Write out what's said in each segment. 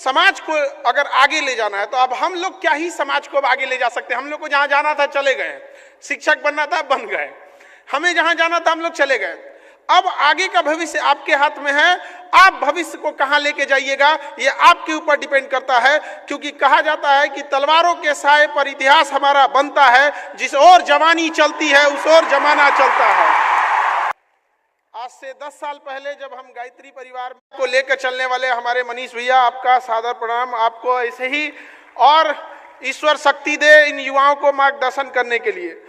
समाज को अगर आगे ले जाना है तो अब हम लोग क्या ही समाज को अब आगे ले जा सकते हैं। हम लोग को जहां जाना था चले गए, शिक्षक बनना था बन गए, हमें जहां जाना था हम लोग चले गए। अब आगे का भविष्य आपके हाथ में है। आप भविष्य को कहां लेके जाइएगा ये आपके ऊपर डिपेंड करता है, क्योंकि कहा जाता है कि तलवारों के साए पर इतिहास हमारा बनता है, जिस ओर जवानी चलती है उस ओर जमाना चलता है। आज से 10 साल पहले जब हम गायत्री परिवार को लेकर चलने वाले हमारे मनीष भैया, आपका सादर प्रणाम। आपको ऐसे ही और ईश्वर शक्ति दे इन युवाओं को मार्गदर्शन करने के लिए।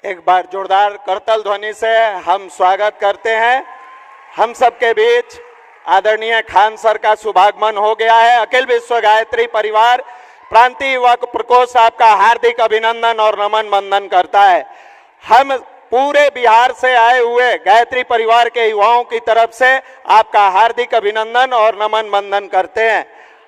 एक बार जोरदार करताल ध्वनि से हम स्वागत करते हैं। हम सबके बीच आदरणीय खान सर का शुभागमन हो गया है। अखिल विश्व गायत्री परिवार प्रांतीय युवा प्रकोष्ठ आपका हार्दिक अभिनंदन और नमन वंदन करता है। हम पूरे बिहार से आए हुए गायत्री परिवार के युवाओं की तरफ से आपका हार्दिक अभिनंदन और नमन वंदन करते हैं।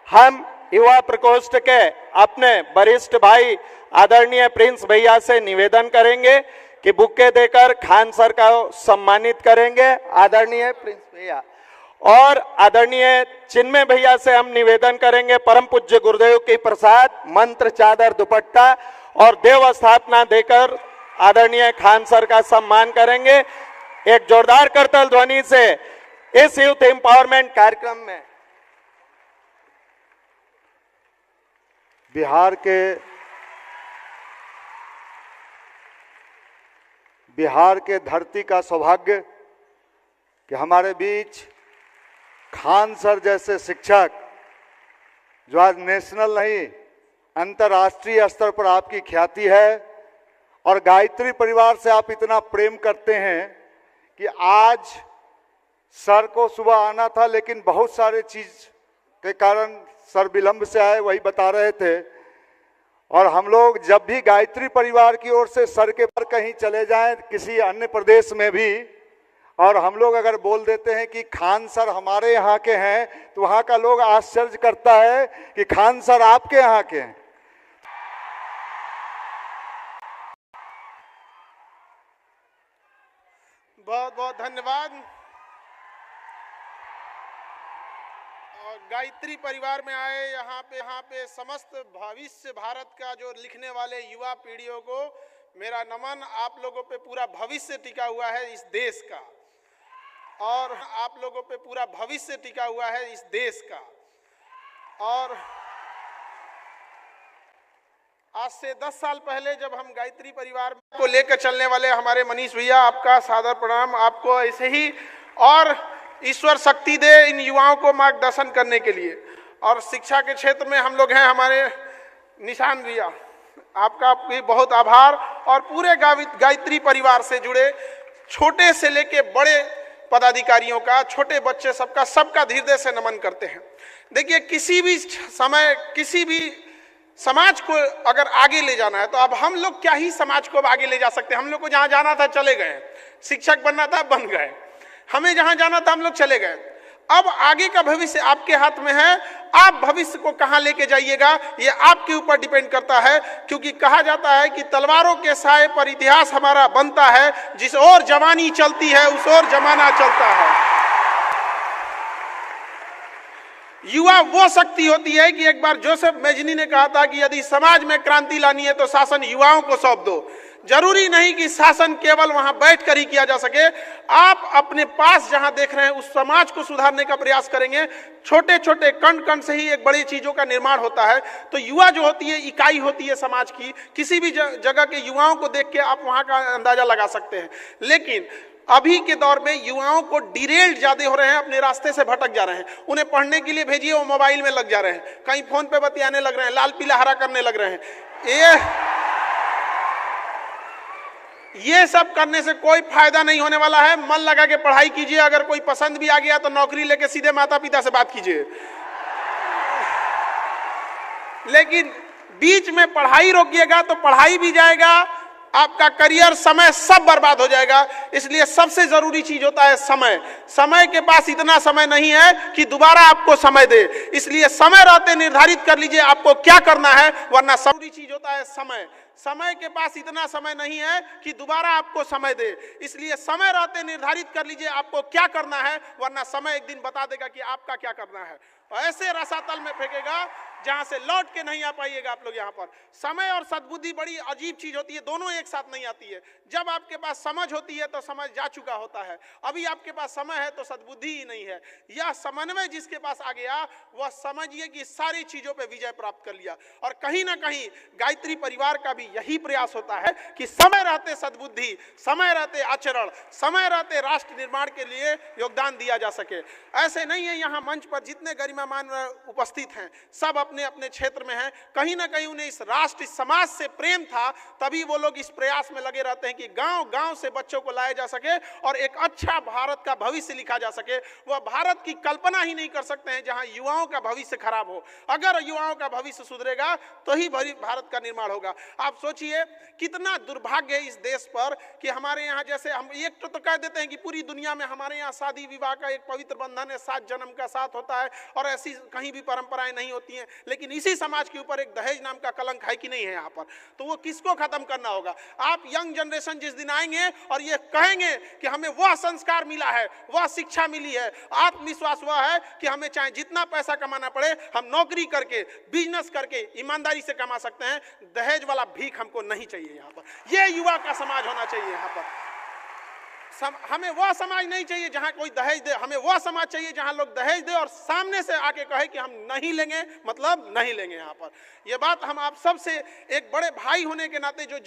हम युवा प्रकोष्ठ के अपने वरिष्ठ भाई आदरणीय प्रिंस भैया से निवेदन करेंगे कि बुक्के देकर खान सर का सम्मानित करेंगे। आदरणीय प्रिंस भैया और आदरणीय चिन्मय भैया से हम निवेदन करेंगे परम पूज्य गुरुदेव की प्रसाद मंत्र चादर दुपट्टा और देव स्थापना देकर आदरणीय खान सर का सम्मान करेंगे। एक जोरदार करताल ध्वनि से इस यूथ एम्पावरमेंट कार्यक्रम में बिहार के धरती का सौभाग्य कि हमारे बीच खान सर जैसे शिक्षक, जो आज नेशनल नहीं अंतर्राष्ट्रीय स्तर पर आपकी ख्याति है, और गायत्री परिवार से आप इतना प्रेम करते हैं कि आज सर को सुबह आना था लेकिन बहुत सारे चीज के कारण सर विलंब से आए, वही बता रहे थे। और हम लोग जब भी गायत्री परिवार की ओर से सर के पर कहीं चले जाएं किसी अन्य प्रदेश में भी, और हम लोग अगर बोल देते हैं कि खान सर हमारे यहाँ के हैं, तो वहाँ का लोग आश्चर्य करता है कि खान सर आपके यहाँ के हैं। बहुत बहुत धन्यवाद। और गायत्री परिवार में आए यहाँ पे समस्त भविष्य भारत का जो लिखने वाले युवा पीढ़ियों को मेरा नमन। आप लोगों पे पूरा भविष्य टिका हुआ है इस देश का, और आप लोगों पे पूरा भविष्य टिका हुआ है इस देश का। और आज से 10 साल पहले जब हम गायत्री परिवार को लेकर चलने वाले हमारे मनीष भैया, आपका सादर प्रणाम। आपको ऐसे ही और ईश्वर शक्ति दे इन युवाओं को मार्गदर्शन करने के लिए। और शिक्षा के क्षेत्र में हम लोग हैं, हमारे निशान भैया, आपका भी बहुत आभार। और पूरे गायत्री परिवार से जुड़े छोटे से लेके बड़े पदाधिकारियों का, छोटे बच्चे सबका हृदय से नमन करते हैं। देखिए, किसी भी समय किसी भी समाज को अगर आगे ले जाना है तो अब हम लोग क्या ही समाज को अब आगे ले जा सकते हैं। हम लोग को जहां जाना था चले गए, शिक्षक बनना था बन गए, हमें जहां जाना था हम लोग चले गए। अब आगे का भविष्य आपके हाथ में है। आप भविष्य को कहां लेके जाइएगा ये आपके ऊपर डिपेंड करता है, क्योंकि कहा जाता है कि तलवारों के साए पर इतिहास हमारा बनता है, जिस ओर जवानी चलती है उस ओर जमाना चलता है। युवा वो शक्ति होती है कि एक बार जोसेफ मेजनी ने कहा था कि यदि समाज में क्रांति लानी है तो शासन युवाओं को सौंप दो। जरूरी नहीं कि शासन केवल वहां बैठकर ही किया जा सके। आप अपने पास जहां देख रहे हैं उस समाज को सुधारने का प्रयास करेंगे। छोटे छोटे कण कण से ही एक बड़ी चीजों का निर्माण होता है। तो युवा जो होती है इकाई होती है समाज की। किसी भी जगह के युवाओं को देख के आप वहां का अंदाजा लगा सकते हैं। लेकिन अभी के दौर में युवाओं को डिरेल्ड ज्यादा हो रहे हैं, अपने रास्ते से भटक जा रहे हैं। उन्हें पढ़ने के लिए भेजिए, वो मोबाइल में लग जा रहे हैं, कहीं फोन पे बतियाने लग रहे हैं, लाल पीला हरा करने लग रहे हैं। ये सब करने से कोई फायदा नहीं होने वाला है। मन लगा के पढ़ाई कीजिए। अगर कोई पसंद भी आ गया तो नौकरी लेके सीधे माता पिता से बात कीजिए। लेकिन बीच में पढ़ाई रोकिएगा तो पढ़ाई भी जाएगा, आपका करियर, समय सब बर्बाद हो जाएगा। इसलिए सबसे जरूरी चीज होता है समय। समय के पास इतना समय नहीं है कि दोबारा आपको समय दे। इसलिए समय रहते निर्धारित कर लीजिए आपको क्या करना है, वरना जरूरी चीज होता है समय। समय के पास इतना समय नहीं है कि दोबारा आपको समय दे। इसलिए समय रहते निर्धारित कर लीजिए आपको क्या करना है, वरना समय एक दिन बता देगा कि आपका क्या करना है। और ऐसे रसातल में फेंकेगा जहां से लौट के नहीं आ पाइएगा आप लोग। यहाँ पर समय और सद्बुद्धि बड़ी अजीब चीज होती है, दोनों एक साथ नहीं आती है। जब आपके पास समझ होती है तो समझ जा चुका होता है, अभी आपके पास समय है तो सद्बुद्धि ही नहीं है। यह समन्वय जिसके पास आ गया वह समझिए कि सारी चीजों पे विजय प्राप्त कर लिया। और कहीं ना कहीं गायत्री परिवार का भी यही प्रयास होता है कि समय रहते सद्बुद्धि, समय रहते आचरण, समय रहते राष्ट्र निर्माण के लिए योगदान दिया जा सके। ऐसे नहीं है यहाँ मंच पर जितने गरिमामान उपस्थित हैं सब अपने अपने क्षेत्र में हैं, कहीं ना कहीं उन्हें इस राष्ट्र इस समाज से प्रेम था, तभी वो लोग इस प्रयास में लगे रहते हैं कि गांव गांव से बच्चों को लाया जा सके और एक अच्छा भारत का भविष्य लिखा जा सके। वह भारत की कल्पना ही नहीं कर सकते हैं जहां युवाओं का भविष्य खराब हो। अगर युवाओं का भविष्य सुधरेगा तो ही भारत का निर्माण होगा। आप सोचिए कितना दुर्भाग्य है इस देश पर कि हमारे यहाँ जैसे हम एक तो कह देते हैं कि पूरी दुनिया में हमारे यहाँ शादी विवाह का एक पवित्र बंधन है, 7 जन्म का साथ होता है और ऐसी कहीं भी परंपराएं नहीं होती हैं, लेकिन इसी समाज के ऊपर एक दहेज नाम का कलंक है कि नहीं है यहाँ पर। तो वो किसको खत्म करना होगा? आप यंग जनरेशन जिस दिन आएंगे और ये कहेंगे कि हमें वह संस्कार मिला है, वह शिक्षा मिली है, आत्मविश्वास वह है कि हमें चाहे जितना पैसा कमाना पड़े हम नौकरी करके बिजनेस करके ईमानदारी से कमा सकते हैं, दहेज वाला भीख हमको नहीं चाहिए। यहाँ पर यह युवा का समाज होना चाहिए। यहाँ पर हमें वह समाज नहीं चाहिए जहां कोई दहेज दे, हमें वह समाज चाहिए जहां लोग दहेज दे और सामने से आके कहे कि हम नहीं लेंगे, मतलब नहीं लेंगे। यहाँ पर यह बात हम आप सबसे एक बड़े भाई होने के नाते जो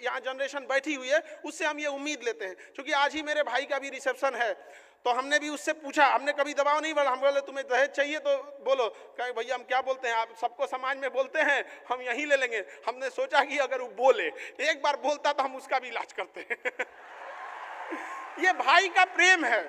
यहाँ जनरेशन बैठी हुई है उससे हम ये उम्मीद लेते हैं। क्योंकि आज ही मेरे भाई का भी रिसेप्शन है तो हमने भी उससे पूछा, हमने कभी दबाव नहीं बढ़ा, हम बोले तुम्हें दहेज चाहिए तो बोलो, कहे भैया हम क्या बोलते हैं, आप सबको समाज में बोलते हैं हम यहीं ले लेंगे। हमने सोचा कि अगर वो बोले एक बार बोलता तो हम उसका भी इलाज करते हैं। ये भाई का प्रेम है,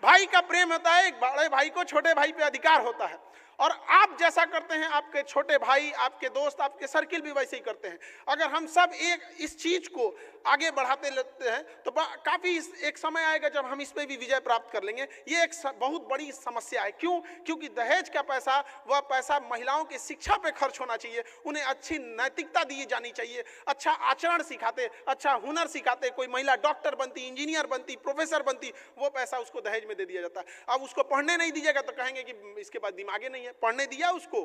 भाई का प्रेम होता है। एक बड़े भाई को छोटे भाई पे अधिकार होता है और आप जैसा करते हैं आपके छोटे भाई, आपके दोस्त, आपके सर्किल भी वैसे ही करते हैं। अगर हम सब एक इस चीज को आगे बढ़ाते लेते हैं तो काफी एक समय आएगा जब हम इस पे भी विजय प्राप्त कर लेंगे। ये एक बहुत बड़ी समस्या है। क्यों? क्योंकि दहेज का पैसा, वह पैसा महिलाओं की शिक्षा पे खर्च होना चाहिए, उन्हें अच्छी नैतिकता दी जानी चाहिए, अच्छा आचरण सिखाते, अच्छा हुनर सिखाते, कोई महिला डॉक्टर बनती, इंजीनियर बनती, प्रोफेसर बनती, वो पैसा उसको दहेज में दे दिया जाता है। अब उसको पढ़ने नहीं दीजिएगा तो कहेंगे कि इसके पास दिमागे नहीं है। पढ़ने दिया उसको,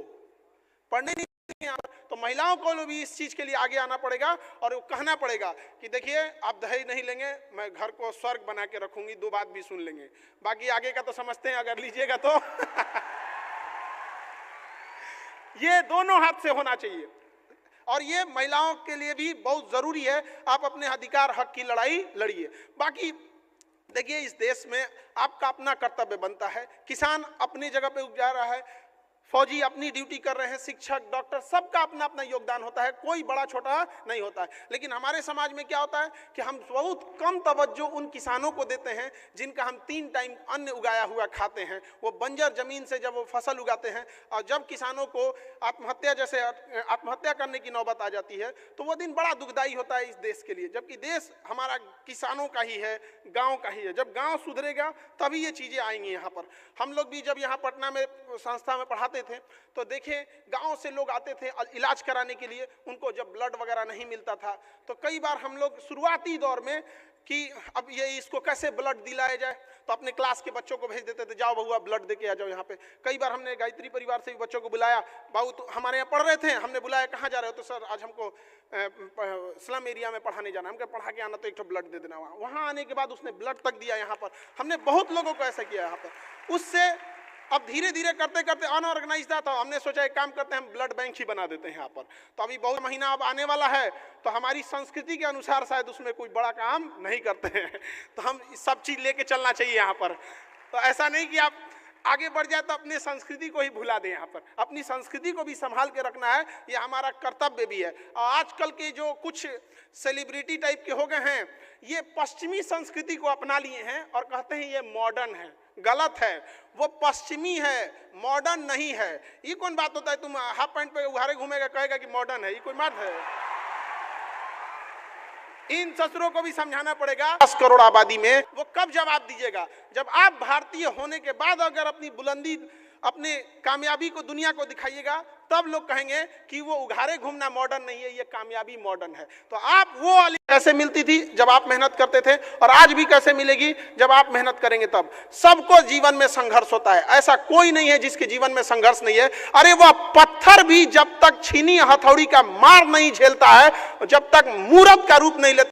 पढ़ने नहीं दिया, तो महिलाओं को भी इस चीज के लिए आगे आना पड़ेगा और वो कहना पड़ेगा कि देखिए आप दहेज नहीं लेंगे, मैं घर को स्वर्ग बना के रखूंगी, 2 बात भी सुन लेंगे, बाकी आगे का तो समझते हैं अगर लीजिएगा तो। ये दोनों हाथ से होना चाहिए और ये महिलाओं के लिए भी बहुत जरूरी है। आप अपने अधिकार हक की लड़ाई लड़िए। बाकी देखिए इस देश में आपका अपना कर्तव्य बनता है, किसान अपनी जगह पे उपजा रहा है, फौजी अपनी ड्यूटी कर रहे हैं, शिक्षक, डॉक्टर, सबका अपना अपना योगदान होता है, कोई बड़ा छोटा नहीं होता है। लेकिन हमारे समाज में क्या होता है कि हम बहुत कम तवज्जो उन किसानों को देते हैं जिनका हम 3 टाइम अन्न उगाया हुआ खाते हैं। वो बंजर जमीन से जब वो फसल उगाते हैं और जब किसानों को आत्महत्या करने की नौबत आ जाती है तो वो दिन बड़ा दुखदायी होता है इस देश के लिए, जबकि देश हमारा किसानों का ही है, गाँव का ही है। जब गाँव सुधरेगा तभी ये चीज़ें आएंगी। यहाँ पर हम लोग भी जब यहाँ पटना में संस्था में पढ़ाते थे तो देखे गांव से लोग आते थे इलाज कराने के लिए, उनको जब ब्लड वगैरह नहीं मिलता था तो कई बार हम लोग शुरुआती दौर में कि अब ये इसको कैसे ब्लड दिलाया जाए तो अपने क्लास के बच्चों को भेज देते थे, जाओ बहुआ ब्लड दे के आ जाओ यहाँ पे। कई बार हमने गायत्री परिवार से भी बच्चों को बुलाया, बाबू तो हमारे यहाँ पढ़ रहे थे, हमने बुलाया कहाँ जा रहे हो, तो सर आज हमको स्लम एरिया में पढ़ाने जाना, हमको पढ़ा के आना तो एक ब्लड दे देना। वहाँ आने के बाद उसने ब्लड तक दिया। यहाँ पर हमने बहुत लोगों को ऐसा किया यहाँ पर। उससे अब धीरे धीरे करते करते अनऑर्गेनाइज था, तो हमने सोचा एक काम करते हैं हम ब्लड बैंक ही बना देते हैं यहाँ पर। तो अभी बहुत महीना अब आने वाला है तो हमारी संस्कृति के अनुसार शायद उसमें कोई बड़ा काम नहीं करते हैं, तो हम सब चीज़ लेके चलना चाहिए यहाँ पर। तो ऐसा नहीं कि आप आगे बढ़ जाए तो अपने संस्कृति को ही भुला दें। यहाँ पर अपनी संस्कृति को भी संभाल के रखना है, ये हमारा कर्तव्य भी है। और आजकल के जो कुछ सेलिब्रिटी टाइप के हो गए हैं ये पश्चिमी संस्कृति को अपना लिए हैं और कहते हैं ये मॉडर्न है। गलत है, वो पश्चिमी है, मॉडर्न नहीं है। ये कौन बात होता है तुम हाफ पैंट पे उघारे घूमेगा कहेगा कि मॉडर्न है, ये कोई बात है? इन ससुरों को भी समझाना पड़ेगा। 10 करोड़ आबादी में वो कब जवाब दीजिएगा जब आप भारतीय होने के बाद अगर अपनी बुलंदी अपने कामयाबी को दुनिया को दिखाइएगा, तब लोग कहेंगे कि वो उघारे घूमना मॉडर्न नहीं है, ये कामयाबी मॉडर्न है। तो आप वो वाली कैसे मिलती थी जब आप मेहनत करते थे, और आज भी कैसे मिलेगी जब आप मेहनत करेंगे तब। सबको जीवन में संघर्ष होता है, ऐसा कोई नहीं है जिसके जीवन में संघर्ष नहीं है। अरे वह पत्थर भी जब तक छीनी हथौड़ी का मार नहीं झेलता है, जब तक मूरत का रूप नहीं लेता